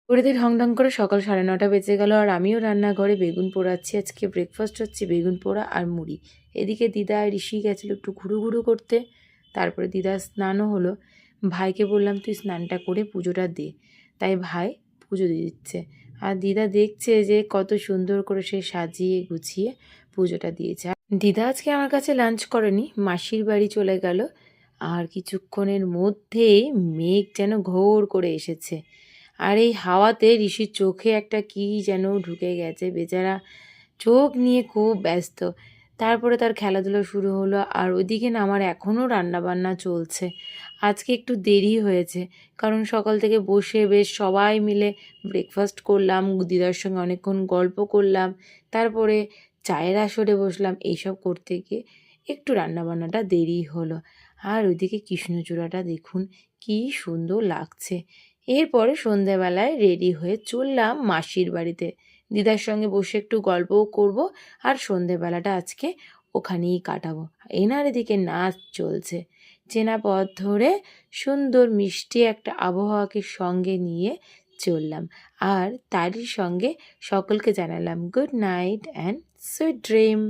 ঘড়িতে ঢং ঢং করে সকাল 9:30 বেজে গেল, আর আমিও রান্নাঘরে বেগুন পোড়াচ্ছি। আজকে ব্রেকফাস্ট হচ্ছে বেগুন পোড়া আর মুড়ি। এদিকে দিদা আর ঋষি গেছিলো একটু ঘুরু করতে। তারপরে দিদার স্নানও হলো। ভাইকে বললাম তুই স্নানটা করে পুজোটা দে। তাই ভাই পুজো দিয়ে দিচ্ছে। আর দিদা দেখছে যে কত সুন্দর করে সে সাজিয়ে গুছিয়ে পুজোটা দিয়েছে। দিদা আজকে আমার কাছে লাঞ্চ করেনি, মাসির বাড়ি চলে গেল। আর কিছুক্ষণের মধ্যেই মেঘ যেন ঘোর করে এসেছে। আর এই হাওয়াতে ঋষির চোখে একটা কী যেন ঢুকে গেছে, বেচারা চোখ নিয়ে খুব ব্যস্ত। তারপরে তার খেলাধুলো শুরু হলো, আর ওইদিকে না আমার এখনও রান্নাবান্না চলছে। আজকে একটু দেরি হয়েছে, কারণ সকাল থেকে বসে বেশ সবাই মিলে ব্রেকফাস্ট করলাম, দিদার সঙ্গে অনেকক্ষণ গল্প করলাম, তারপরে চায়ের আসরে বসলাম। এইসব করতে গিয়ে একটু রান্নাবান্নাটা দেরি হলো। আর ওইদিকে কৃষ্ণচূড়াটা দেখুন কী সুন্দর লাগছে। এরপরে সন্ধেবেলায় রেডি হয়ে চললাম মাসির বাড়িতে। দিদার সঙ্গে বসে একটু গল্পও করব, আর সন্ধেবেলাটা আজকে ওখানেই কাটাবো। এনার এদিকে নাচ চলছে। চেনা পথ ধরে সুন্দর মিষ্টি একটা আবহাওয়াকে সঙ্গে নিয়ে চললাম। আর তারই সঙ্গে সকলকে জানালাম good night and sweet dream.